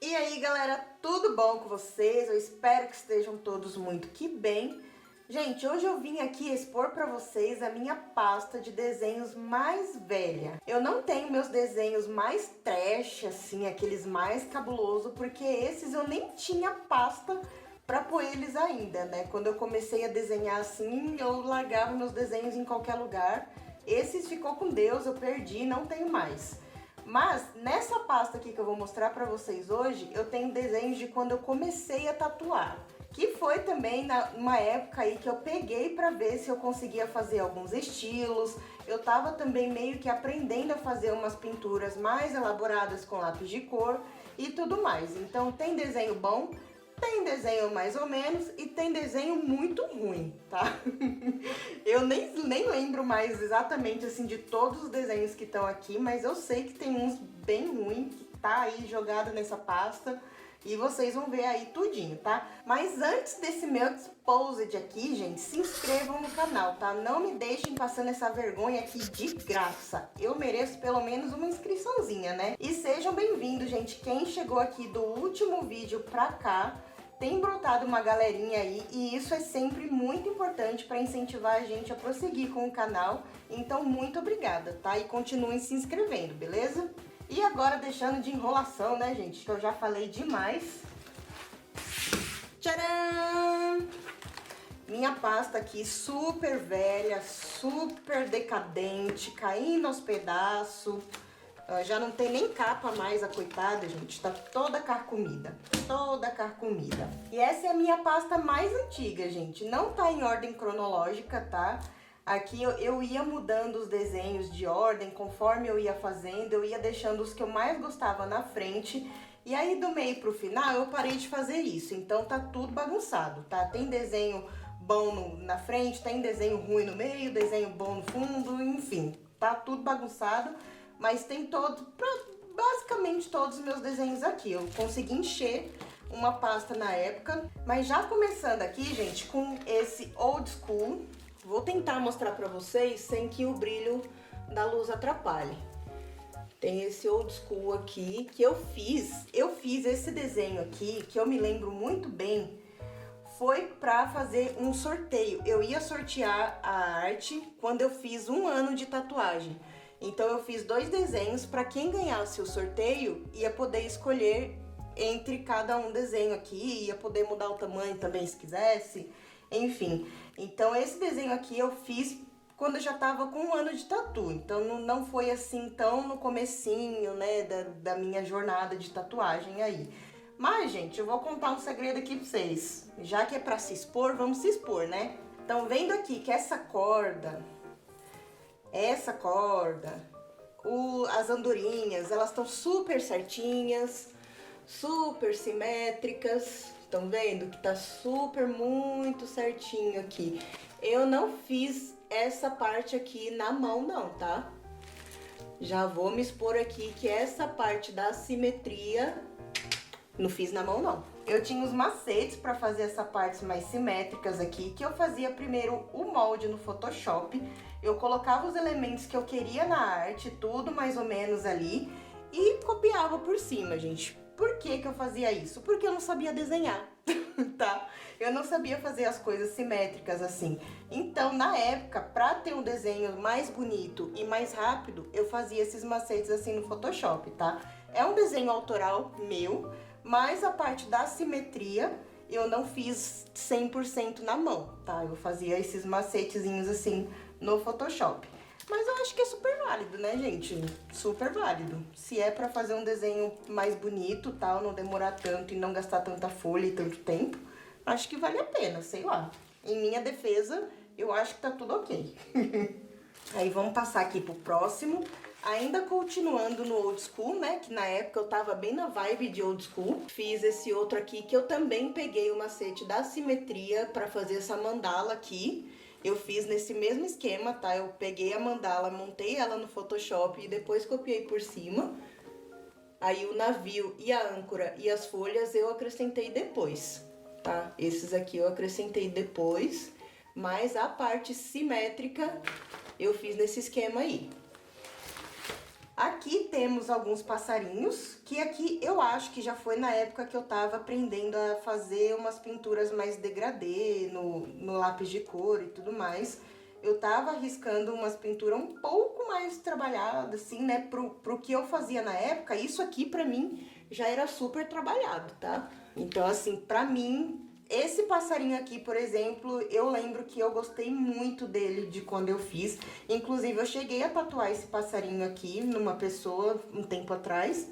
E aí galera, tudo bom com vocês? Eu espero que estejam todos muito que bem. Gente, hoje eu vim aqui expor pra vocês a minha pasta de desenhos mais velha. Eu não tenho meus desenhos mais trash, assim, aqueles mais cabuloso, porque esses eu nem tinha pasta pra pôr eles ainda, né? Quando eu comecei a desenhar assim, eu largava meus desenhos em qualquer lugar. Esses ficou com Deus, eu perdi, não tenho mais. Mas nessa pasta aqui que eu vou mostrar pra vocês hoje, eu tenho desenhos de quando eu comecei a tatuar. Que foi também numa época aí que eu peguei pra ver se eu conseguia fazer alguns estilos. Eu tava também meio que aprendendo a fazer umas pinturas mais elaboradas com lápis de cor e tudo mais. Então tem desenho bom, tem desenho mais ou menos e tem desenho muito ruim, tá? Eu nem lembro mais exatamente assim de todos os desenhos que estão aqui, mas eu sei que tem uns bem ruins que tá aí jogado nessa pasta e vocês vão ver aí tudinho, tá? Mas antes desse meu exposed aqui, gente, se inscrevam no canal, tá? Não me deixem passando essa vergonha aqui de graça. Eu mereço pelo menos uma inscriçãozinha, né? E sejam bem-vindos, gente. Quem chegou aqui do último vídeo pra cá, tem brotado uma galerinha aí e isso é sempre muito importante para incentivar a gente a prosseguir com o canal. Então, muito obrigada, tá? E continuem se inscrevendo, beleza? E agora, deixando de enrolação, né, gente? Que eu já falei demais. Tcharam! Minha pasta aqui super velha, super decadente, caindo aos pedaços. Já não tem nem capa mais, a coitada, gente. Tá toda carcomida. Toda carcomida. E essa é a minha pasta mais antiga, gente. Não tá em ordem cronológica, tá? Aqui eu ia mudando os desenhos de ordem, conforme eu ia fazendo, eu ia deixando os que eu mais gostava na frente. E aí do meio pro final eu parei de fazer isso, então tá tudo bagunçado, tá? Tem desenho bom na frente, tem desenho ruim no meio, desenho bom no fundo, enfim. Tá tudo bagunçado, mas tem basicamente todos os meus desenhos aqui. Eu consegui encher uma pasta na época, mas já começando aqui, gente, com esse old school. Vou tentar mostrar pra vocês sem que o brilho da luz atrapalhe. Tem esse old school aqui que eu fiz esse desenho aqui, que eu me lembro muito bem, foi pra fazer um sorteio. Eu ia sortear a arte quando eu fiz 1 ano de tatuagem. Então eu fiz 2 desenhos para quem ganhasse o sorteio ia poder escolher entre cada um desenho aqui, ia poder mudar o tamanho também se quisesse. Enfim, então esse desenho aqui eu fiz quando eu já tava com 1 ano de tatu, então não foi assim tão no comecinho, né, da minha jornada de tatuagem aí. Mas, gente, eu vou contar um segredo aqui pra vocês. Já que é pra se expor, vamos se expor, né? Então, vendo aqui que essa corda, as andorinhas, elas estão super certinhas, super simétricas. Estão vendo que tá super, muito certinho aqui. Eu não fiz essa parte aqui na mão não, tá? Já vou me expor aqui que essa parte da simetria não fiz na mão não. Eu tinha os macetes para fazer essa partes mais simétricas aqui, que eu fazia primeiro o molde no Photoshop. Eu colocava os elementos que eu queria na arte, tudo mais ou menos ali, e copiava por cima, gente. Por que que eu fazia isso? Porque eu não sabia desenhar, tá? Eu não sabia fazer as coisas simétricas assim. Então, na época, pra ter um desenho mais bonito e mais rápido, eu fazia esses macetes assim no Photoshop, tá? É um desenho autoral meu, mas a parte da simetria eu não fiz 100% na mão, tá? Eu fazia esses macetezinhos assim no Photoshop. Mas eu acho que é super válido, né, gente? Super válido. Se é pra fazer um desenho mais bonito, tal, não demorar tanto e não gastar tanta folha e tanto tempo, acho que vale a pena, sei lá. Em minha defesa, eu acho que tá tudo ok. Aí vamos passar aqui pro próximo. Ainda continuando no old school, né, que na época eu tava bem na vibe de old school. Fiz esse outro aqui que eu também peguei o macete da simetria pra fazer essa mandala aqui. Eu fiz nesse mesmo esquema, tá? Eu peguei a mandala, montei ela no Photoshop e depois copiei por cima. Aí o navio e a âncora e as folhas eu acrescentei depois, tá? Esses aqui eu acrescentei depois, mas a parte simétrica eu fiz nesse esquema aí. Aqui temos alguns passarinhos, que aqui eu acho que já foi na época que eu tava aprendendo a fazer umas pinturas mais degradê, no lápis de cor e tudo mais. Eu tava arriscando umas pinturas um pouco mais trabalhadas, assim, né, pro que eu fazia na época. Isso aqui, pra mim, já era super trabalhado, tá? Então, assim, pra mim, esse passarinho aqui, por exemplo, eu lembro que eu gostei muito dele de quando eu fiz. Inclusive, eu cheguei a tatuar esse passarinho aqui numa pessoa um tempo atrás.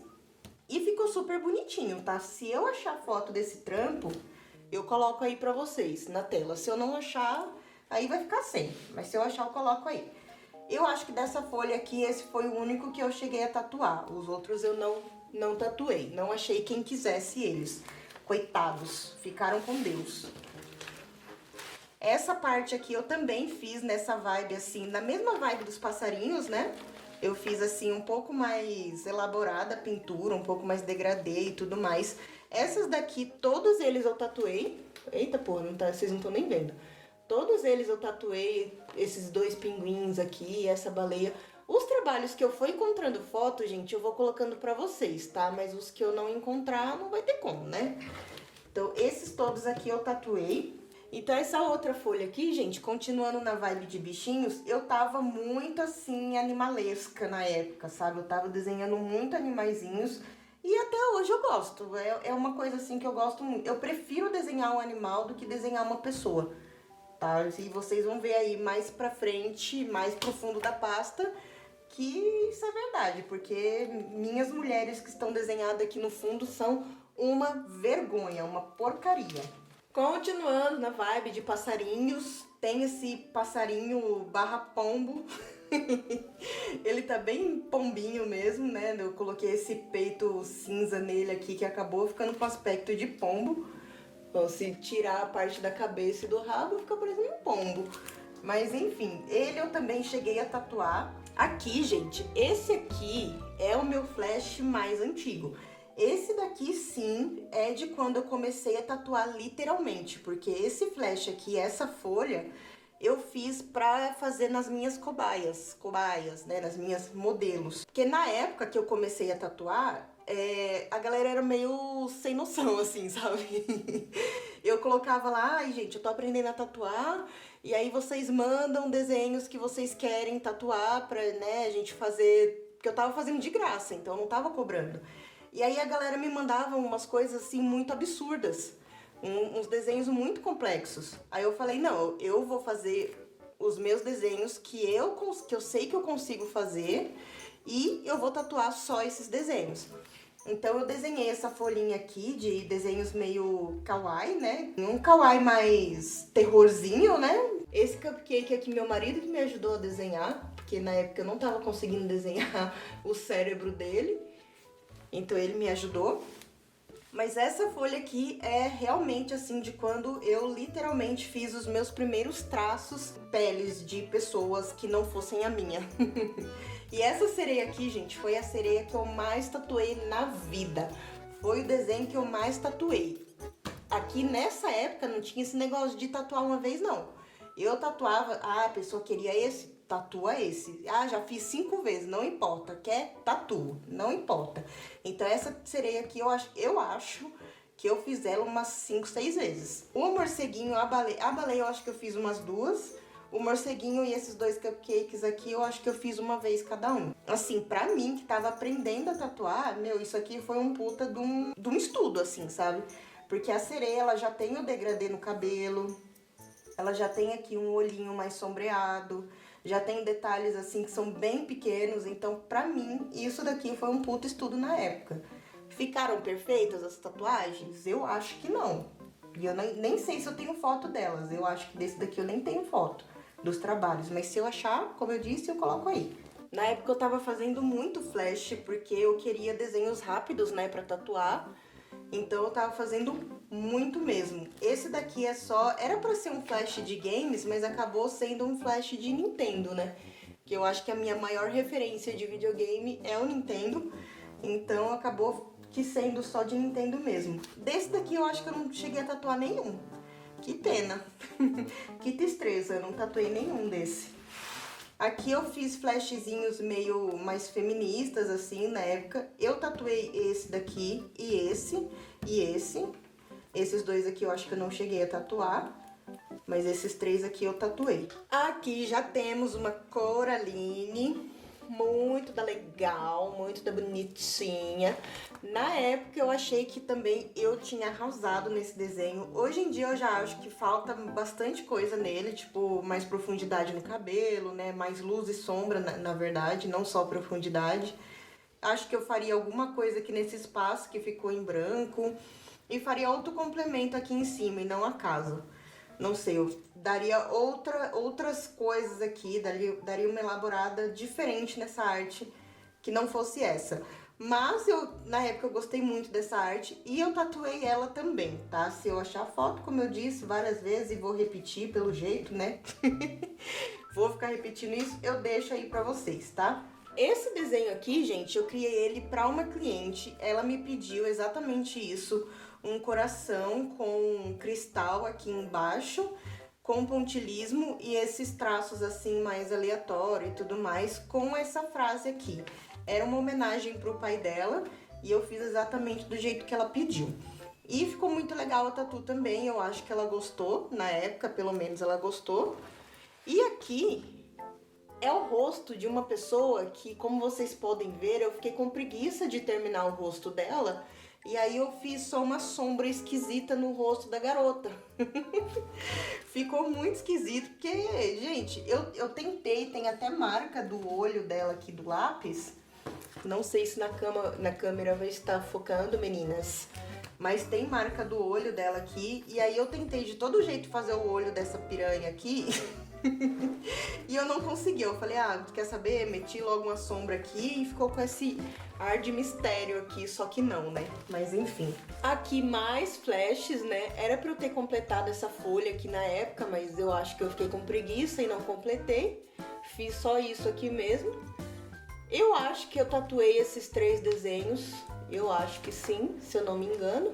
E ficou super bonitinho, tá? Se eu achar foto desse trampo, eu coloco aí pra vocês na tela. Se eu não achar, aí vai ficar sem. Mas se eu achar, eu coloco aí. Eu acho que dessa folha aqui, esse foi o único que eu cheguei a tatuar. Os outros eu não tatuei. Não achei quem quisesse eles. Coitados, ficaram com Deus. Essa parte aqui eu também fiz nessa vibe assim, na mesma vibe dos passarinhos, né? Eu fiz assim um pouco mais elaborada a pintura, um pouco mais degradê e tudo mais. Essas daqui, todos eles eu tatuei. Eita porra, não tá, vocês não estão nem vendo. Todos eles eu tatuei, esses dois pinguins aqui, essa baleia. Os trabalhos que eu for encontrando foto, gente, eu vou colocando pra vocês, tá? Mas os que eu não encontrar, não vai ter como, né? Então, esses todos aqui eu tatuei. Então, essa outra folha aqui, gente, continuando na vibe de bichinhos, eu tava muito, assim, animalesca na época, sabe? Eu tava desenhando muito animaizinhos e até hoje eu gosto. É uma coisa, assim, que eu gosto muito. Eu prefiro desenhar um animal do que desenhar uma pessoa, tá? E vocês vão ver aí mais pra frente, mais pro fundo da pasta, que isso é verdade, porque minhas mulheres que estão desenhadas aqui no fundo são uma vergonha, uma porcaria. Continuando na vibe de passarinhos, tem esse passarinho barra pombo. Ele tá bem pombinho mesmo, né? Eu coloquei esse peito cinza nele aqui que acabou ficando com aspecto de pombo. Então, se tirar a parte da cabeça e do rabo, fica parecendo um pombo. Mas enfim, ele eu também cheguei a tatuar. Aqui, gente, esse aqui é o meu flash mais antigo. Esse daqui, sim, é de quando eu comecei a tatuar literalmente, porque esse flash aqui, essa folha, eu fiz pra fazer nas minhas cobaias, né, nas minhas modelos. Porque na época que eu comecei a tatuar, a galera era meio sem noção, assim, sabe? Eu colocava lá, ai, gente, eu tô aprendendo a tatuar, e aí vocês mandam desenhos que vocês querem tatuar pra, né, a gente fazer, porque eu tava fazendo de graça, então eu não tava cobrando. E aí a galera me mandava umas coisas assim muito absurdas, uns desenhos muito complexos. Aí eu falei, não, eu vou fazer os meus desenhos que eu sei que eu consigo fazer e eu vou tatuar só esses desenhos. Então eu desenhei essa folhinha aqui de desenhos meio kawaii, né? Um kawaii mais terrorzinho, né? Esse cupcake aqui, meu marido que me ajudou a desenhar, porque na época eu não tava conseguindo desenhar o cérebro dele. Então ele me ajudou. Mas essa folha aqui é realmente assim de quando eu literalmente fiz os meus primeiros traços peles de pessoas que não fossem a minha. E essa sereia aqui, gente, foi a sereia que eu mais tatuei na vida. Foi o desenho que eu mais tatuei. Aqui nessa época não tinha esse negócio de tatuar uma vez, não. Eu tatuava, a pessoa queria esse, tatua esse. Ah, já fiz 5 vezes, não importa. Quer? Tatua, não importa. Então essa sereia aqui eu acho que eu fiz ela umas 5, 6 vezes. O morceguinho, a baleia eu acho que eu fiz umas 2. O morceguinho e esses 2 cupcakes aqui eu acho que eu fiz uma vez cada um. Assim, pra mim que tava aprendendo a tatuar, meu, isso aqui foi um puta de um estudo, assim, sabe? Porque a sereia, ela já tem o degradê no cabelo, ela já tem aqui um olhinho mais sombreado, já tem detalhes assim que são bem pequenos, então pra mim isso daqui foi um puto estudo na época. Ficaram perfeitas as tatuagens? Eu acho que não. E eu nem sei se eu tenho foto delas, eu acho que desse daqui eu nem tenho foto dos trabalhos, mas se eu achar, como eu disse, eu coloco aí. Na época eu tava fazendo muito flash, porque eu queria desenhos rápidos, né, pra tatuar. Então eu tava fazendo muito mesmo. Esse daqui é só... Era pra ser um flash de games, mas acabou sendo um flash de Nintendo, né? Que eu acho que a minha maior referência de videogame é o Nintendo. Então acabou que sendo só de Nintendo mesmo. Desse daqui eu acho que eu não cheguei a tatuar nenhum. Que pena. Que tristeza, eu não tatuei nenhum desse. Aqui eu fiz flashzinhos meio mais feministas, assim, na época. Eu tatuei esse daqui e esse e esse. Esses dois aqui eu acho que eu não cheguei a tatuar, mas esses três aqui eu tatuei. Aqui já temos uma Coraline, muito da legal, muito da bonitinha. Na época eu achei que também eu tinha arrasado nesse desenho. Hoje em dia eu já acho que falta bastante coisa nele, tipo, mais profundidade no cabelo, né? Mais luz e sombra, na verdade, não só profundidade. Acho que eu faria alguma coisa aqui nesse espaço que ficou em branco e faria outro complemento aqui em cima e não acaso. Não sei, eu daria outras coisas aqui, daria uma elaborada diferente nessa arte que não fosse essa. Mas na época eu gostei muito dessa arte e eu tatuei ela também, tá? Se eu achar foto, como eu disse várias vezes e vou repetir pelo jeito, né? Vou ficar repetindo isso, eu deixo aí pra vocês, tá? Esse desenho aqui, gente, eu criei ele pra uma cliente, ela me pediu exatamente isso, um coração com cristal aqui embaixo, com pontilhismo e esses traços assim mais aleatórios e tudo mais, com essa frase aqui. Era uma homenagem pro pai dela e eu fiz exatamente do jeito que ela pediu. E ficou muito legal a tatu também, eu acho que ela gostou, na época pelo menos ela gostou. E aqui é o rosto de uma pessoa que, como vocês podem ver, eu fiquei com preguiça de terminar o rosto dela. E aí eu fiz só uma sombra esquisita no rosto da garota. Ficou muito esquisito, porque, gente, eu tentei, tem até marca do olho dela aqui do lápis. Não sei se na câmera vai estar focando, meninas. Mas tem marca do olho dela aqui. E aí eu tentei de todo jeito fazer o olho dessa piranha aqui. E eu não consegui. Eu falei, quer saber? Meti logo uma sombra aqui e ficou com esse ar de mistério aqui, só que não, né? Mas enfim. Aqui mais flashes, né? Era pra eu ter completado essa folha aqui na época, mas eu acho que eu fiquei com preguiça e não completei. Fiz só isso aqui mesmo. Eu acho que eu tatuei esses 3 desenhos. Eu acho que sim, se eu não me engano.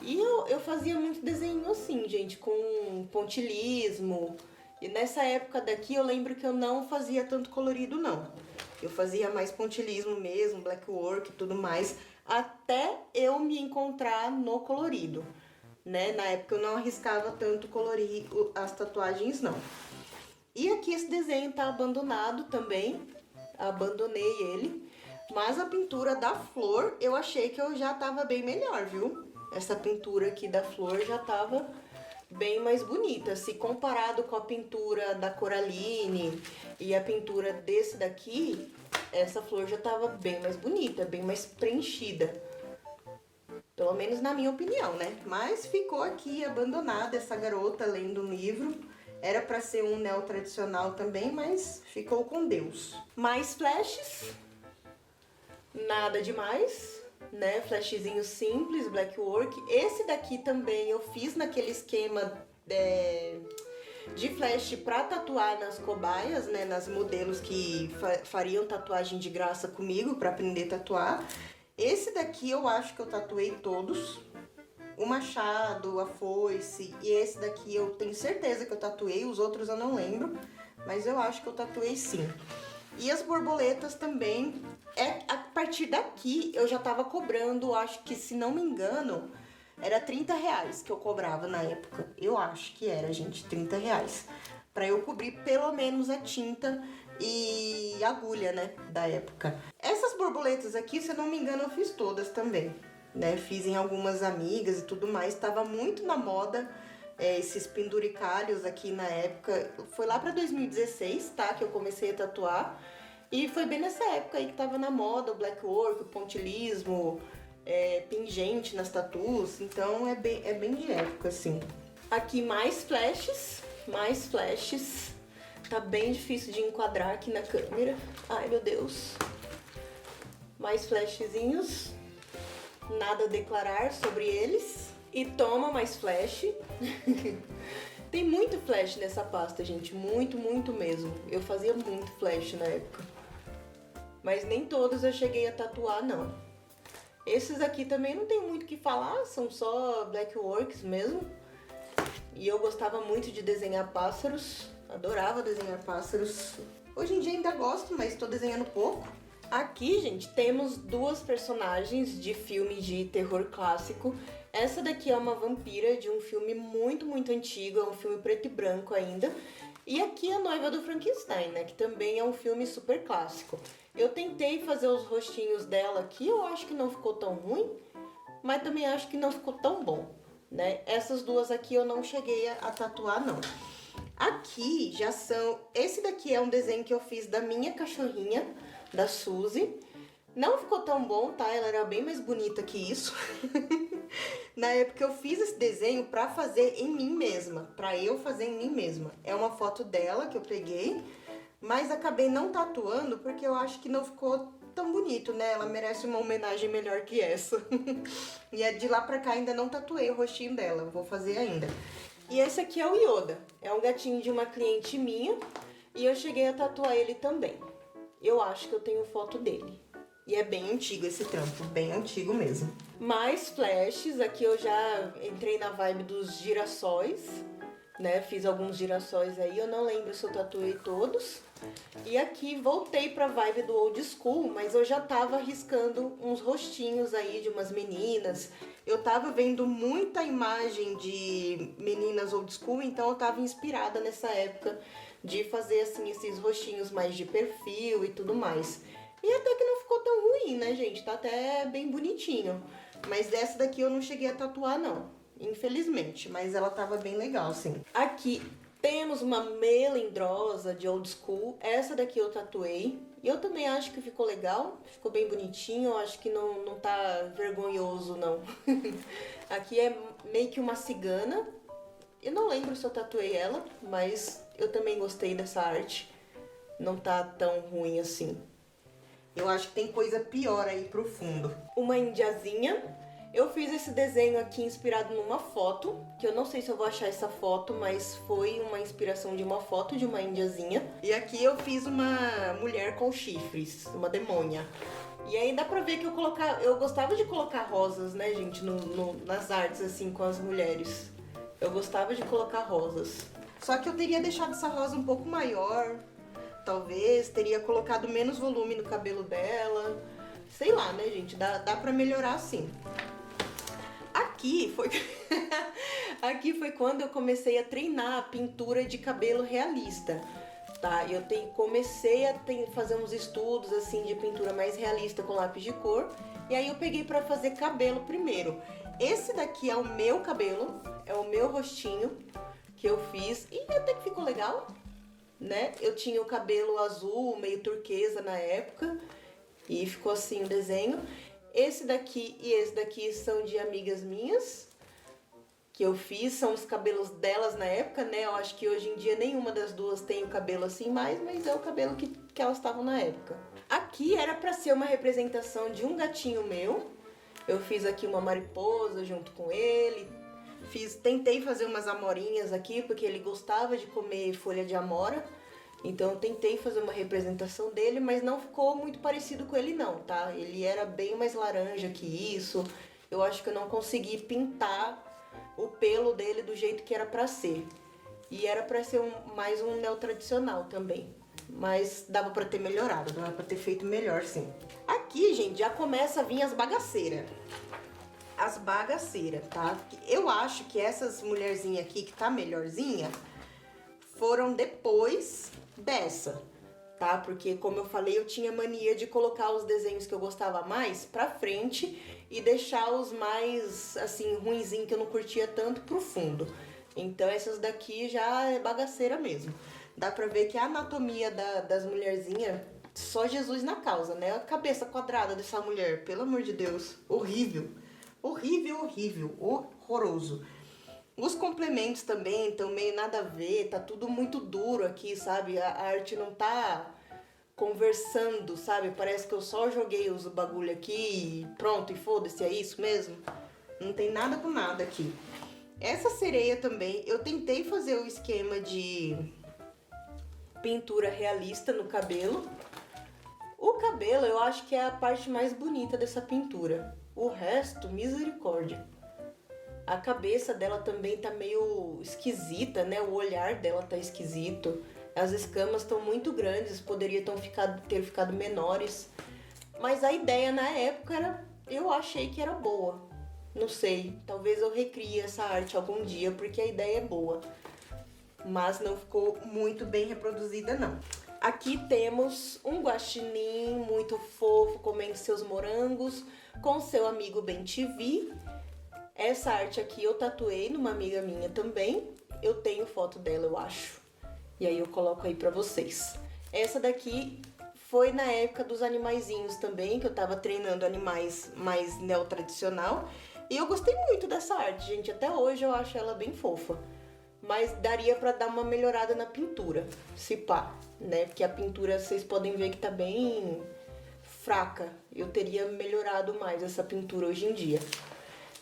E eu fazia muito desenho assim, gente, com pontilhismo. E nessa época daqui eu lembro que eu não fazia tanto colorido, não. Eu fazia mais pontilhismo mesmo, black work e tudo mais, até eu me encontrar no colorido, né? Na época eu não arriscava tanto colorir as tatuagens, não. E aqui esse desenho tá abandonado também, abandonei ele. Mas a pintura da flor, eu achei que eu já tava bem melhor, viu? Essa pintura aqui da flor já tava bem mais bonita. Se comparado com a pintura da Coraline e a pintura desse daqui, essa flor já tava bem mais bonita, bem mais preenchida. Pelo menos na minha opinião, né? Mas ficou aqui abandonada essa garota lendo um livro. Era pra ser um neotradicional também, mas ficou com Deus. Mais flashes. Nada demais, né? Flashzinho simples, black work. Esse daqui também eu fiz naquele esquema de flash pra tatuar nas cobaias, né? Nas modelos que fariam tatuagem de graça comigo pra aprender a tatuar. Esse daqui eu acho que eu tatuei todos. O machado, a foice e esse daqui eu tenho certeza que eu tatuei. Os outros eu não lembro, mas eu acho que eu tatuei sim. E as borboletas também, a partir daqui eu já tava cobrando, acho que se não me engano, era R$30 que eu cobrava na época. Eu acho que era, gente, R$30. Pra eu cobrir pelo menos a tinta e agulha, né, da época. Essas borboletas aqui, se eu não me engano, eu fiz todas também, né? Fiz em algumas amigas e tudo mais, tava muito na moda. Esses penduricalhos aqui na época, foi lá pra 2016, tá, que eu comecei a tatuar, e foi bem nessa época aí que tava na moda o black work, o pontilhismo, pingente nas tatus, então é bem de época, assim. Aqui mais flashes, tá bem difícil de enquadrar aqui na câmera, ai meu Deus. Mais flashzinhos, nada a declarar sobre eles. E toma mais flash. Tem muito flash nessa pasta, gente. Muito, muito mesmo. Eu fazia muito flash na época. Mas nem todos eu cheguei a tatuar, não. Esses aqui também não tem muito o que falar. São só black works mesmo. E eu gostava muito de desenhar pássaros. Adorava desenhar pássaros. Hoje em dia ainda gosto, mas tô desenhando pouco. Aqui, gente, temos duas personagens de filme de terror clássico. Essa daqui é uma vampira de um filme muito, muito antigo, é um filme preto e branco ainda. E aqui a Noiva do Frankenstein, né, que também é um filme super clássico. Eu tentei fazer os rostinhos dela aqui, eu acho que não ficou tão ruim, mas também acho que não ficou tão bom, né? Essas duas aqui eu não cheguei a tatuar, não. Aqui já são... Esse daqui é um desenho que eu fiz da minha cachorrinha, da Suzy. Não ficou tão bom, tá? Ela era bem mais bonita que isso. Na época eu fiz esse desenho pra fazer em mim mesma. Pra eu fazer em mim mesma. É uma foto dela que eu peguei, mas acabei não tatuando porque eu acho que não ficou tão bonito, né? Ela merece uma homenagem melhor que essa. E é de lá pra cá ainda não tatuei o rostinho dela. Vou fazer ainda. E esse aqui é o Yoda. É um gatinho de uma cliente minha. E eu cheguei a tatuar ele também. Eu acho que eu tenho foto dele. E é bem antigo esse trampo, bem antigo mesmo. Mais flashes, aqui eu já entrei na vibe dos girassóis, né? Fiz alguns girassóis aí, eu não lembro se eu tatuei todos. E aqui voltei pra vibe do old school, mas eu já tava riscando uns rostinhos aí de umas meninas. Eu tava vendo muita imagem de meninas old school, então eu tava inspirada nessa época de fazer assim esses rostinhos mais de perfil e tudo mais. E até que não ficou tão ruim, né, gente? Tá até bem bonitinho. Mas essa daqui eu não cheguei a tatuar, não. Infelizmente. Mas ela tava bem legal, sim. Aqui temos uma melindrosa de old school. Essa daqui eu tatuei. E eu também acho que ficou legal. Ficou bem bonitinho. Eu acho que não tá vergonhoso, não. Aqui é meio que uma cigana. Eu não lembro se eu tatuei ela, mas eu também gostei dessa arte. Não tá tão ruim assim. Eu acho que tem coisa pior aí pro fundo. Uma indiazinha. Eu fiz esse desenho aqui inspirado numa foto, que eu não sei se eu vou achar essa foto, mas foi uma inspiração de uma foto de uma indiazinha. E aqui eu fiz uma mulher com chifres, uma demônia. E aí dá pra ver que eu gostava de colocar rosas, né, gente, nas artes, assim, com as mulheres. Eu gostava de colocar rosas. Só que eu teria deixado essa rosa um pouco maior. Talvez, teria colocado menos volume no cabelo dela. Sei lá, né, gente? Dá pra melhorar sim. Aqui foi... Aqui foi quando eu comecei a treinar a pintura de cabelo realista, tá? Eu comecei a fazer uns estudos, assim, de pintura mais realista com lápis de cor. E aí eu peguei pra fazer cabelo primeiro. Esse daqui é o meu cabelo, é o meu rostinho que eu fiz. E até que ficou legal, né? Eu tinha o cabelo azul, meio turquesa na época, e ficou assim o desenho. Esse daqui e esse daqui são de amigas minhas, que eu fiz, são os cabelos delas na época, né? Eu acho que hoje em dia nenhuma das duas tem o cabelo assim mais, mas é o cabelo que elas estavam na época. Aqui era pra ser uma representação de um gatinho meu. Eu fiz aqui uma mariposa junto com ele. Tentei fazer umas amorinhas aqui, porque ele gostava de comer folha de amora. Então eu tentei fazer uma representação dele, mas não ficou muito parecido com ele não, tá? Ele era bem mais laranja que isso. Eu acho que eu não consegui pintar o pelo dele do jeito que era pra ser. E era pra ser mais um neo tradicional também. Mas dava pra ter melhorado, dava pra ter feito melhor sim. Aqui, gente, já começa a vir as bagaceiras. As bagaceiras, tá? Eu acho que essas mulherzinhas aqui que tá melhorzinha foram depois dessa, tá? Porque, como eu falei, eu tinha mania de colocar os desenhos que eu gostava mais pra frente e deixar os mais, assim, ruinzinhos que eu não curtia tanto pro fundo. Então, essas daqui já é bagaceira mesmo. Dá pra ver que a anatomia das mulherzinhas, só Jesus na causa, né? A cabeça quadrada dessa mulher, pelo amor de Deus, horrível. Horrível, horrível, horroroso. Os complementos também estão meio nada a ver, tá tudo muito duro aqui, sabe? A arte não tá conversando, sabe? Parece que eu só joguei os bagulho aqui e pronto, e foda-se, é isso mesmo? Não tem nada com nada aqui. Essa sereia também, eu tentei fazer o esquema de pintura realista no cabelo. O cabelo eu acho que é a parte mais bonita dessa pintura. O resto, misericórdia. A cabeça dela também tá meio esquisita, né? O olhar dela tá esquisito. As escamas estão muito grandes, poderiam ter ficado menores. Mas a ideia na época era, eu achei que era boa. Não sei, talvez eu recrie essa arte algum dia, porque a ideia é boa. Mas não ficou muito bem reproduzida, não. Aqui temos um guaxinim muito fofo, comendo seus morangos, com seu amigo Ben TV. Essa arte aqui eu tatuei numa amiga minha também. Eu tenho foto dela, eu acho. E aí eu coloco aí pra vocês. Essa daqui foi na época dos animaizinhos também, que eu tava treinando animais mais neotradicional. E eu gostei muito dessa arte, gente. Até hoje eu acho ela bem fofa. Mas daria pra dar uma melhorada na pintura, se pá, né? Porque a pintura, vocês podem ver que tá bem fraca. Eu teria melhorado mais essa pintura hoje em dia.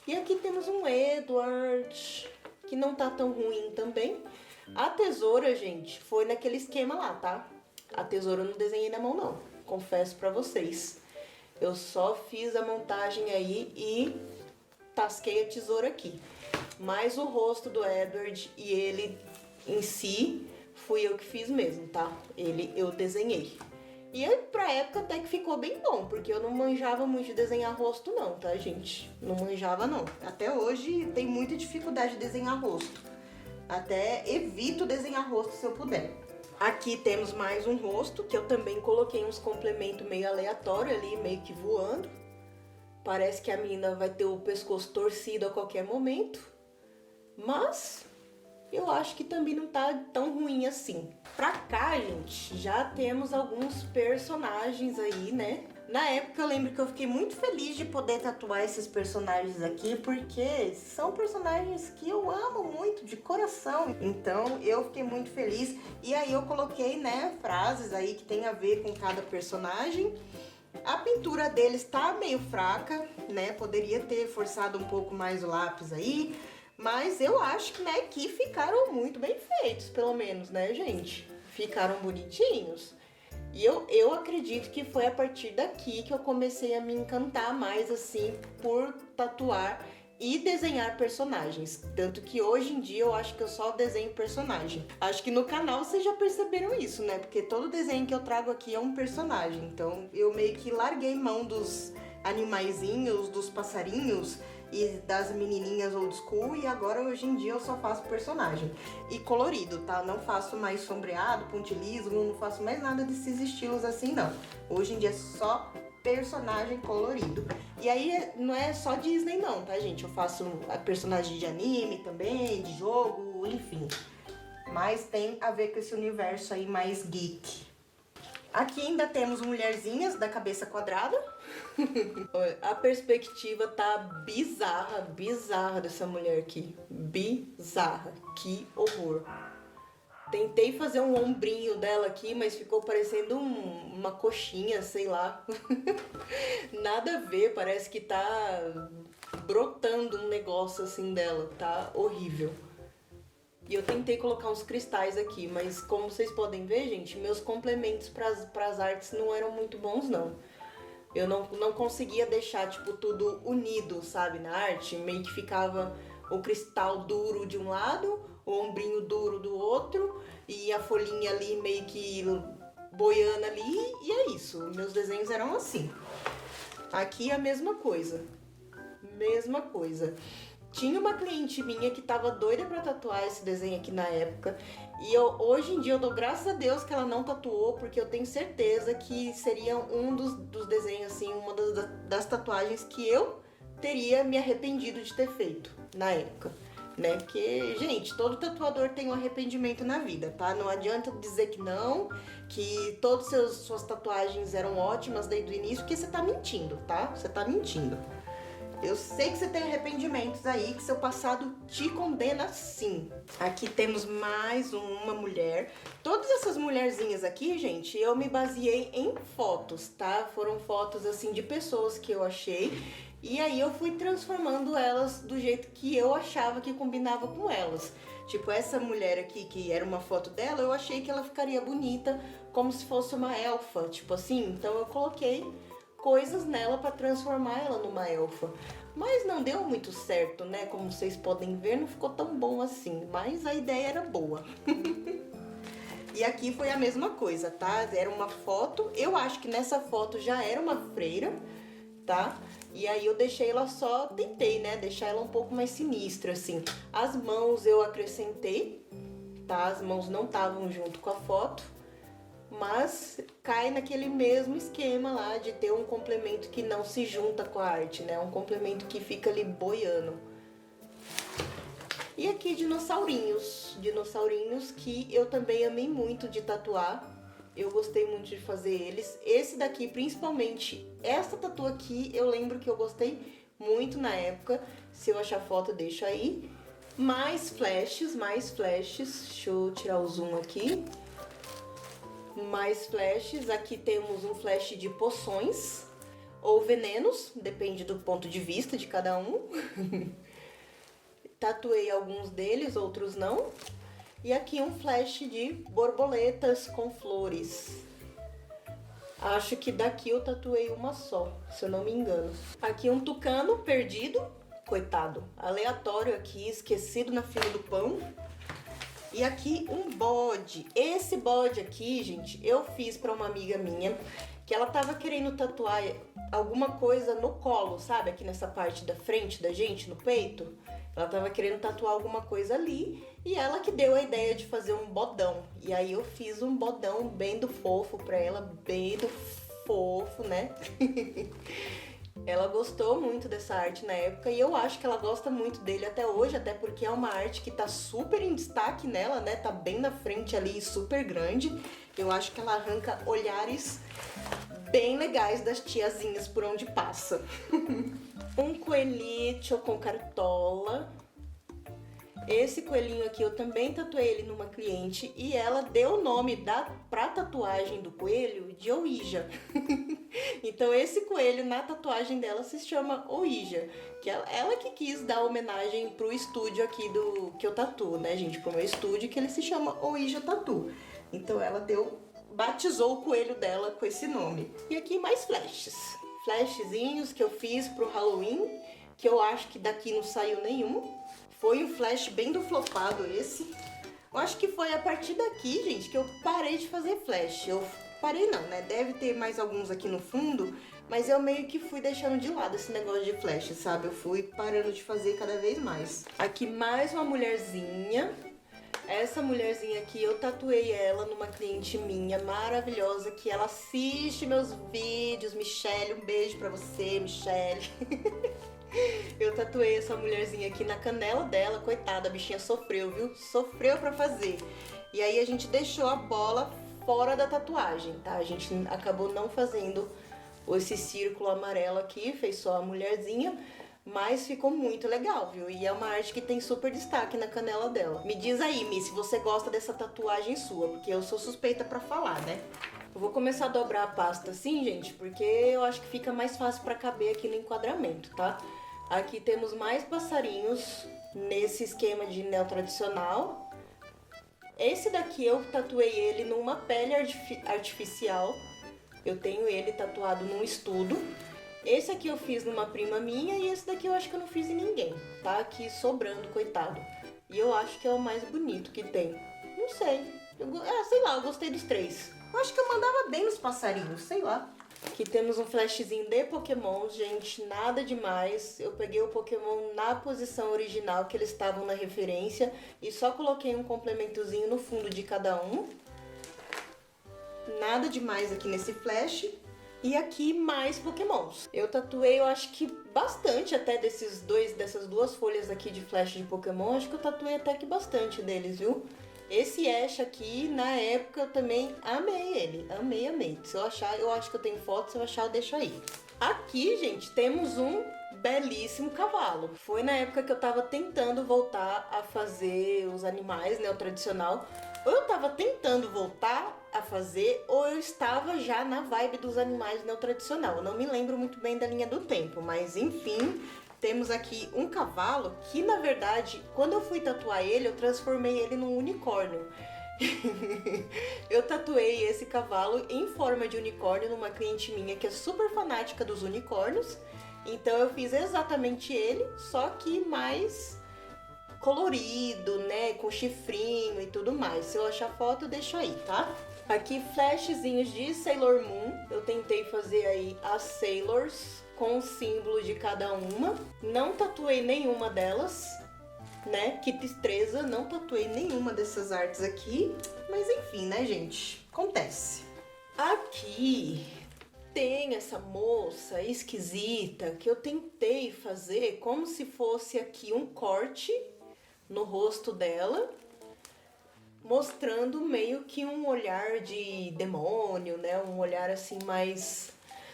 E aqui temos um Edward, que não tá tão ruim também. A tesoura, gente, foi naquele esquema lá, tá? A tesoura eu não desenhei na mão, não. Confesso pra vocês. Eu só fiz a montagem aí e tasquei a tesoura aqui. Mas o rosto do Edward e ele em si, fui eu que fiz mesmo, tá? Ele eu desenhei. E aí, pra época até que ficou bem bom, porque eu não manjava muito de desenhar rosto não, tá, gente? Não manjava não. Até hoje tem muita dificuldade de desenhar rosto. Até evito desenhar rosto se eu puder. Aqui temos mais um rosto, que eu também coloquei uns complementos meio aleatórios ali, meio que voando. Parece que a menina vai ter o pescoço torcido a qualquer momento. Mas eu acho que também não tá tão ruim assim. Pra cá, gente, já temos alguns personagens aí, né? Na época eu lembro que eu fiquei muito feliz de poder tatuar esses personagens aqui, porque são personagens que eu amo muito, de coração. Então eu fiquei muito feliz. E aí eu coloquei, né, frases aí que tem a ver com cada personagem. A pintura deles tá meio fraca, né? Poderia ter forçado um pouco mais o lápis aí. Mas eu acho que, né, que ficaram muito bem feitos, pelo menos, né, gente? Ficaram bonitinhos. E eu acredito que foi a partir daqui que eu comecei a me encantar mais, assim, por tatuar e desenhar personagens. Tanto que hoje em dia eu acho que eu só desenho personagem. Acho que no canal vocês já perceberam isso, né? Porque todo desenho que eu trago aqui é um personagem. Então eu meio que larguei mão dos animaizinhos, dos passarinhos e das menininhas old school, e agora hoje em dia eu só faço personagem. E colorido, tá? Não faço mais sombreado, pontilhismo, não faço mais nada desses estilos assim, não. Hoje em dia é só personagem colorido. E aí não é só Disney não, tá, gente? Eu faço personagem de anime também, de jogo, enfim. Mas tem a ver com esse universo aí mais geek. Aqui ainda temos mulherzinhas da cabeça quadrada. A perspectiva tá bizarra dessa mulher aqui. Bizarra. Que horror. Tentei fazer um ombrinho dela aqui, mas ficou parecendo uma coxinha, sei lá. Nada a ver, parece que tá brotando um negócio assim dela. Tá horrível. E eu tentei colocar uns cristais aqui, mas como vocês podem ver, gente, meus complementos pras artes não eram muito bons, não. Eu não conseguia deixar, tipo, tudo unido, sabe, na arte. Meio que ficava o cristal duro de um lado, o ombrinho duro do outro, e a folhinha ali meio que boiando ali, e é isso. Meus desenhos eram assim. Aqui a mesma coisa. Mesma coisa. Tinha uma cliente minha que tava doida pra tatuar esse desenho aqui na época. E hoje em dia eu dou graças a Deus que ela não tatuou, porque eu tenho certeza que seria um dos desenhos, assim, uma das tatuagens que eu teria me arrependido de ter feito na época, né? Porque, gente, todo tatuador tem um arrependimento na vida, tá? Não adianta dizer que não, que todas suas tatuagens eram ótimas desde o início, porque você tá mentindo, tá? Você tá mentindo. Eu sei que você tem arrependimentos aí, que seu passado te condena sim. Aqui temos mais uma mulher. Todas essas mulherzinhas aqui, gente, eu me baseei em fotos, tá? Foram fotos, assim, de pessoas que eu achei. E aí eu fui transformando elas do jeito que eu achava que combinava com elas. Tipo, essa mulher aqui, que era uma foto dela, eu achei que ela ficaria bonita como se fosse uma elfa, tipo assim. Então eu coloquei coisas nela para transformar ela numa elfa. Mas não deu muito certo, né? Como vocês podem ver, não ficou tão bom assim, mas a ideia era boa. E aqui foi a mesma coisa, tá? Era uma foto, eu acho que nessa foto já era uma freira, tá? E aí eu deixei ela só, tentei, né? Deixar ela um pouco mais sinistra, assim. As mãos eu acrescentei, tá? As mãos não estavam junto com a foto, mas cai naquele mesmo esquema lá de ter um complemento que não se junta com a arte, né? Um complemento que fica ali boiando. E aqui dinossaurinhos que eu também amei muito de tatuar. Eu gostei muito de fazer eles. Esse daqui, principalmente, essa tatu aqui, eu lembro que eu gostei muito na época. Se eu achar foto, eu deixo aí. Mais flashes. Deixa eu tirar o zoom aqui. Mais flashes. Aqui temos um flash de poções ou venenos, depende do ponto de vista de cada um. Tatuei alguns deles, outros não. E aqui um flash de borboletas com flores. Acho que daqui eu tatuei uma só, se eu não me engano. Aqui um tucano perdido, coitado, aleatório aqui, esquecido na fila do pão. E aqui um bode. Esse bode aqui, gente, eu fiz pra uma amiga minha, que ela tava querendo tatuar alguma coisa no colo, sabe? Aqui nessa parte da frente da gente, no peito. Ela tava querendo tatuar alguma coisa ali e ela que deu a ideia de fazer um bodão. E aí eu fiz um bodão bem do fofo pra ela, bem do fofo, né? Ela gostou muito dessa arte na época e eu acho que ela gosta muito dele até hoje, até porque é uma arte que tá super em destaque nela, né? Tá bem na frente ali, super grande. Eu acho que ela arranca olhares bem legais das tiazinhas por onde passa. Um coelhinho com cartola. Esse coelhinho aqui eu também tatuei ele numa cliente e ela deu o nome pra tatuagem do coelho de Ouija. Então esse coelho na tatuagem dela se chama Ouija, que ela que quis dar homenagem pro estúdio aqui do que eu tatuo, né, gente? Pro meu estúdio, que ele se chama Ouija Tattoo. Então ela batizou o coelho dela com esse nome. E aqui mais flashes. Flashzinhos que eu fiz pro Halloween, que eu acho que daqui não saiu nenhum. Foi um flash bem do flopado esse. Eu acho que foi a partir daqui, gente, que eu parei de fazer flash. Eu parei não, né? Deve ter mais alguns aqui no fundo, mas eu meio que fui deixando de lado esse negócio de flash, sabe? Eu fui parando de fazer cada vez mais. Aqui mais uma mulherzinha. Essa mulherzinha aqui, eu tatuei ela numa cliente minha maravilhosa, que ela assiste meus vídeos. Michelle, um beijo pra você, Michelle. Eu tatuei essa mulherzinha aqui na canela dela, coitada, a bichinha sofreu, viu? Sofreu pra fazer. E aí a gente deixou a bola fora da tatuagem, tá? A gente acabou não fazendo esse círculo amarelo aqui, fez só a mulherzinha, mas ficou muito legal, viu? E é uma arte que tem super destaque na canela dela. Me diz aí, Mi, se você gosta dessa tatuagem sua, porque eu sou suspeita pra falar, né? Eu vou começar a dobrar a pasta assim, gente, porque eu acho que fica mais fácil pra caber aqui no enquadramento, tá? Aqui temos mais passarinhos nesse esquema de neotradicional. Esse daqui eu tatuei ele numa pele artificial. Eu tenho ele tatuado num estudo. Esse aqui eu fiz numa prima minha e esse daqui eu acho que eu não fiz em ninguém. Tá aqui sobrando, coitado. E eu acho que é o mais bonito que tem. Não sei. Sei lá, eu gostei dos três. Eu acho que eu mandava bem nos passarinhos, sei lá. Aqui temos um flashzinho de Pokémon, gente, nada demais. Eu peguei o Pokémon na posição original que eles estavam na referência e só coloquei um complementozinho no fundo de cada um. Nada demais aqui nesse flash. E aqui mais Pokémons. Eu tatuei, eu acho que bastante até dessas duas folhas aqui de flash de Pokémon. Acho que eu tatuei até que bastante deles, viu? Esse Ash aqui, na época, eu também amei ele. Amei. Se eu achar, eu acho que eu tenho foto. Se eu achar, eu deixo aí. Aqui, gente, temos um belíssimo cavalo. Foi na época que eu tava tentando voltar a fazer os animais, né, o tradicional. Ou eu tava tentando voltar a fazer, ou eu estava já na vibe dos animais neotradicional. Eu não me lembro muito bem da linha do tempo, mas enfim, temos aqui um cavalo que, na verdade, quando eu fui tatuar ele, eu transformei ele num unicórnio. Eu tatuei esse cavalo em forma de unicórnio numa cliente minha que é super fanática dos unicórnios. Então eu fiz exatamente ele, só que mais colorido, né? Com chifrinho e tudo mais. Se eu achar foto, eu deixo aí, tá? Aqui, flashzinhos de Sailor Moon. Eu tentei fazer aí as Sailors com o símbolo de cada uma. Não tatuei nenhuma delas, né? Que tristeza, não tatuei nenhuma dessas artes aqui. Mas enfim, né, gente? Acontece. Aqui tem essa moça esquisita que eu tentei fazer como se fosse aqui um corte no rosto dela, mostrando meio que um olhar de demônio, né? Um olhar assim mais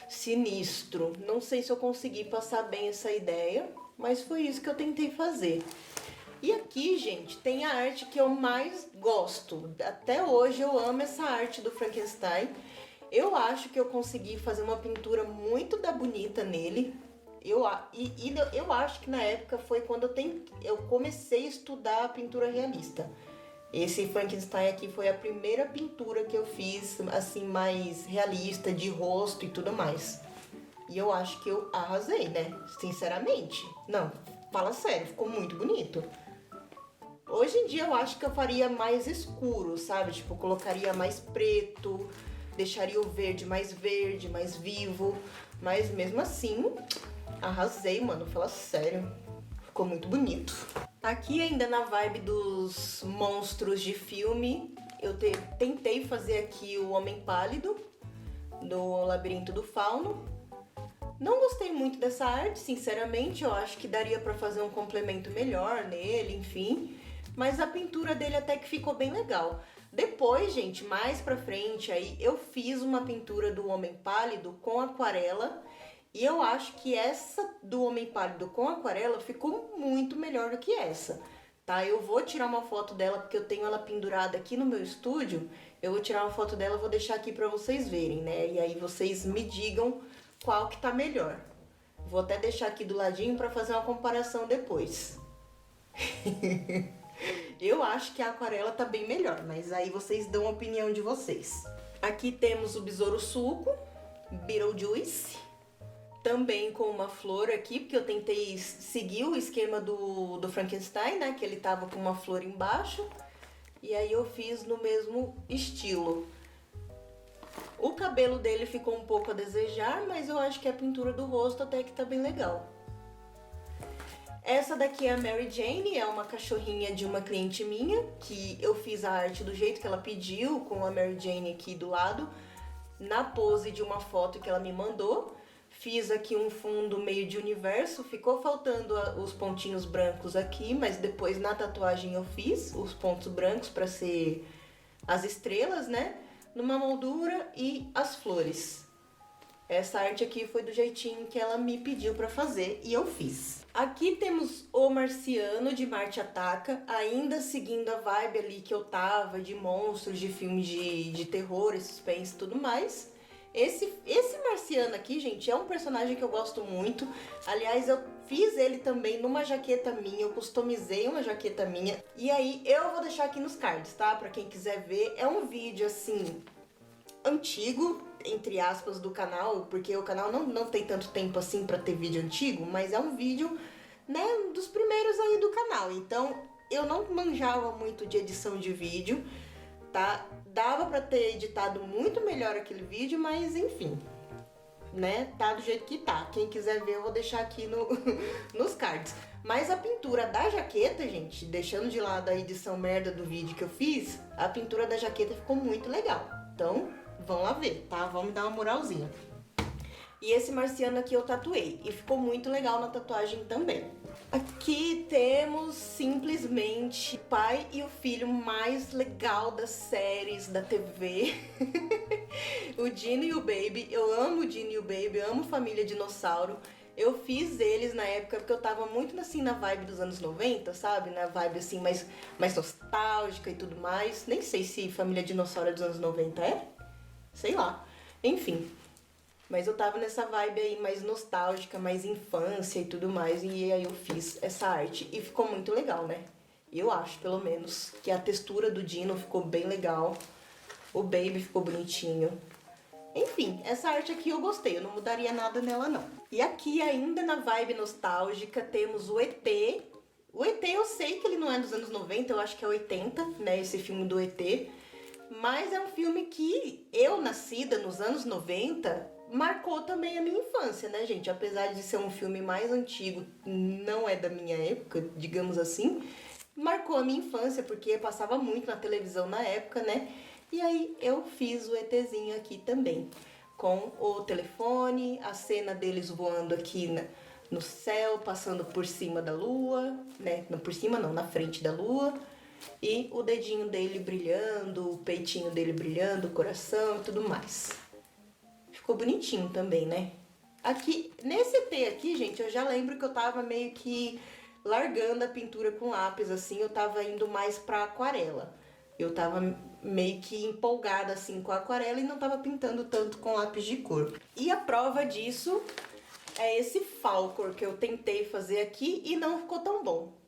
sinistro. Não sei se eu consegui passar bem essa ideia, mas foi isso que eu tentei fazer. E aqui, gente, tem a arte que eu mais gosto. Até hoje eu amo essa arte do Frankenstein. Eu acho que eu consegui fazer uma pintura muito bonita nele. Eu acho que na época foi quando eu comecei a estudar a pintura realista. Esse Frankenstein aqui foi a primeira pintura que eu fiz, assim, mais realista, de rosto e tudo mais. E eu acho que eu arrasei, né? Sinceramente. Não, fala sério, ficou muito bonito. Hoje em dia eu acho que eu faria mais escuro, sabe? Tipo, colocaria mais preto, deixaria o verde, mais vivo. Mas mesmo assim, arrasei, mano. Fala sério. Ficou muito bonito. Aqui ainda na vibe dos monstros de filme, eu tentei fazer aqui o Homem Pálido, do Labirinto do Fauno. Não gostei muito dessa arte, sinceramente. Eu acho que daria pra fazer um complemento melhor nele, enfim. Mas a pintura dele até que ficou bem legal. Depois, gente, mais pra frente aí, eu fiz uma pintura do Homem Pálido com aquarela. E eu acho que essa do Homem Pálido com aquarela ficou muito melhor do que essa, tá? Eu vou tirar uma foto dela porque eu tenho ela pendurada aqui no meu estúdio. Eu vou tirar uma foto dela e vou deixar aqui pra vocês verem, né? E aí vocês me digam qual que tá melhor. Vou até deixar aqui do ladinho pra fazer uma comparação depois. Eu acho que a aquarela tá bem melhor, mas aí vocês dão a opinião de vocês. Aqui temos o Besouro Suco, Beetlejuice. Também com uma flor aqui, porque eu tentei seguir o esquema do Frankenstein, né? Que ele tava com uma flor embaixo. E aí eu fiz no mesmo estilo. O cabelo dele ficou um pouco a desejar, mas eu acho que a pintura do rosto até que tá bem legal. Essa daqui é a Mary Jane, é uma cachorrinha de uma cliente minha, que eu fiz a arte do jeito que ela pediu, com a Mary Jane aqui do lado, na pose de uma foto que ela me mandou. Fiz aqui um fundo meio de universo, ficou faltando os pontinhos brancos aqui, mas depois na tatuagem eu fiz os pontos brancos para ser as estrelas, né? Numa moldura e as flores. Essa arte aqui foi do jeitinho que ela me pediu para fazer e eu fiz. Aqui temos o Marciano de Marte Ataca, ainda seguindo a vibe ali que eu tava, de monstros, de filmes de terror e suspense e tudo mais. Esse Marciano aqui, gente, é um personagem que eu gosto muito. Aliás, eu fiz ele também numa jaqueta minha, eu customizei uma jaqueta minha. E aí, eu vou deixar aqui nos cards, tá? Pra quem quiser ver. É um vídeo, assim, antigo, entre aspas, do canal. Porque o canal não tem tanto tempo, assim, pra ter vídeo antigo. Mas é um vídeo, né, dos primeiros aí do canal. Então, eu não manjava muito de edição de vídeo, tá? Dava pra ter editado muito melhor aquele vídeo, mas enfim, né? Tá do jeito que tá. Quem quiser ver, eu vou deixar aqui nos cards. Mas a pintura da jaqueta, gente, deixando de lado a edição merda do vídeo que eu fiz, a pintura da jaqueta ficou muito legal. Então, vão lá ver, tá? Vamos dar uma moralzinha. E esse Marciano aqui eu tatuei, e ficou muito legal na tatuagem também. Aqui temos simplesmente o pai e o filho mais legal das séries da TV. O Dino e o Baby. Eu amo o Dino e o Baby, eu amo Família Dinossauro. Eu fiz eles na época porque eu tava muito assim na vibe dos anos 90, sabe? Na vibe assim mais nostálgica e tudo mais. Nem sei se Família Dinossauro é dos anos 90, é? Sei lá. Enfim. Mas eu tava nessa vibe aí mais nostálgica, mais infância e tudo mais. E aí eu fiz essa arte e ficou muito legal, né? Eu acho, pelo menos, que a textura do Dino ficou bem legal. O Baby ficou bonitinho. Enfim, essa arte aqui eu gostei. Eu não mudaria nada nela, não. E aqui, ainda na vibe nostálgica, temos o ET. O ET eu sei que ele não é dos anos 90, eu acho que é 80, né, esse filme do ET. Mas é um filme que eu, nascida nos anos 90, marcou também a minha infância, né, gente? Apesar de ser um filme mais antigo, não é da minha época, digamos assim, marcou a minha infância, porque passava muito na televisão na época, né? E aí eu fiz o ETzinho aqui também, com o telefone, a cena deles voando aqui no céu, passando por cima da lua, né? Não por cima não, na frente da lua. E o dedinho dele brilhando, o peitinho dele brilhando, o coração e tudo mais. Ficou bonitinho também, né? Aqui, nesse ET aqui, gente, eu já lembro que eu tava meio que largando a pintura com lápis, assim, eu tava indo mais pra aquarela. Eu tava meio que empolgada, assim, com a aquarela e não tava pintando tanto com lápis de cor. E a prova disso é esse Falcor que eu tentei fazer aqui e não ficou tão bom.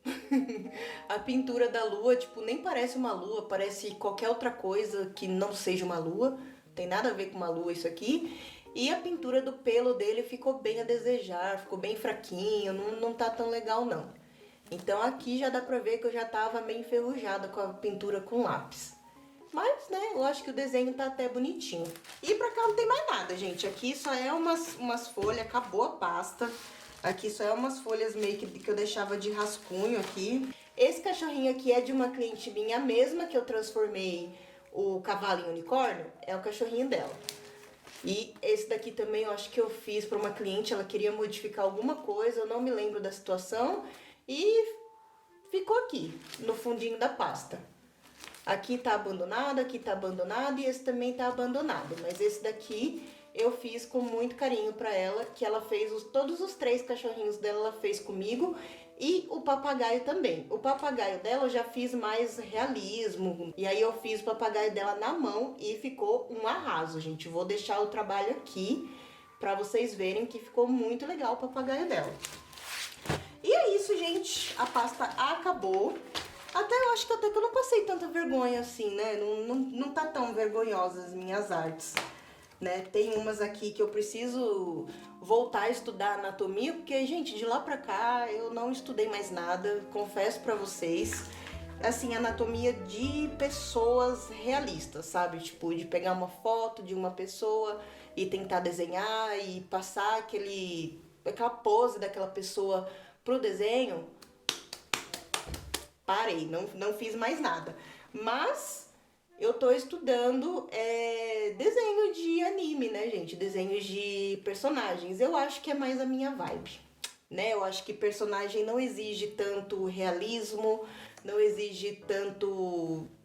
A pintura da lua, tipo, nem parece uma lua, parece qualquer outra coisa que não seja uma lua. Tem nada a ver com uma lua isso aqui. E a pintura do pelo dele ficou bem a desejar, ficou bem fraquinho, não tá tão legal não. Então aqui já dá pra ver que eu já tava meio enferrujada com a pintura com lápis. Mas, né, eu acho que o desenho tá até bonitinho. E pra cá não tem mais nada, gente. Aqui só é umas folhas, acabou a pasta. Aqui só é umas folhas meio que eu deixava de rascunho aqui. Esse cachorrinho aqui é de uma cliente minha, a mesma que eu transformei o cavalo em unicórnio, é o cachorrinho dela. E esse daqui também eu acho que eu fiz pra uma cliente, ela queria modificar alguma coisa, eu não me lembro da situação. E ficou aqui, no fundinho da pasta. Aqui tá abandonado e esse também tá abandonado. Mas esse daqui eu fiz com muito carinho pra ela, que ela fez todos os 3 cachorrinhos dela, ela fez comigo. E o papagaio também. O papagaio dela eu já fiz mais realismo. E aí eu fiz o papagaio dela na mão e ficou um arraso, gente. Vou deixar o trabalho aqui pra vocês verem que ficou muito legal o papagaio dela. E é isso, gente. A pasta acabou. Até eu acho que até que eu não passei tanta vergonha assim, né? Não tá tão vergonhosa as minhas artes, né? Tem umas aqui que eu preciso voltar a estudar anatomia, porque, gente, de lá pra cá eu não estudei mais nada, confesso pra vocês. Assim, anatomia de pessoas realistas, sabe? Tipo, de pegar uma foto de uma pessoa e tentar desenhar e passar aquela pose daquela pessoa pro desenho. Parei, não fiz mais nada. Mas eu tô estudando desenho de anime, né, gente? Desenhos de personagens. Eu acho que é mais a minha vibe, né? Eu acho que personagem não exige tanto realismo, não exige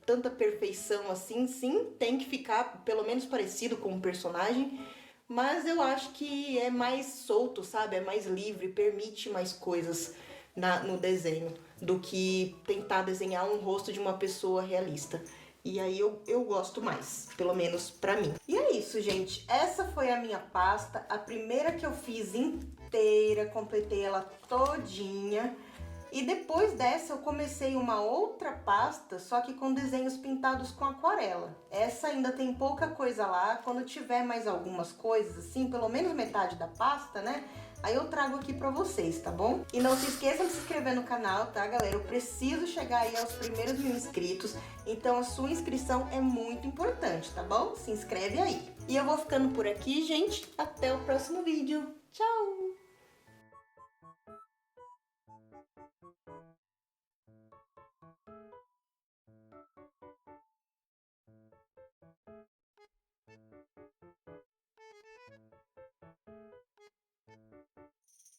tanta perfeição assim. Sim, tem que ficar pelo menos parecido com o personagem. Mas eu acho que é mais solto, sabe? É mais livre, permite mais coisas no desenho do que tentar desenhar um rosto de uma pessoa realista. E aí eu gosto mais, pelo menos pra mim. E é isso, gente. Essa foi a minha pasta, a primeira que eu fiz inteira, completei ela todinha. E depois dessa eu comecei uma outra pasta, só que com desenhos pintados com aquarela. Essa ainda tem pouca coisa lá. Quando tiver mais algumas coisas, assim, pelo menos metade da pasta, né? Aí eu trago aqui pra vocês, tá bom? E não se esqueçam de se inscrever no canal, tá, galera? Eu preciso chegar aí aos primeiros 1000 inscritos, então a sua inscrição é muito importante, tá bom? Se inscreve aí. E eu vou ficando por aqui, gente. Até o próximo vídeo. Tchau!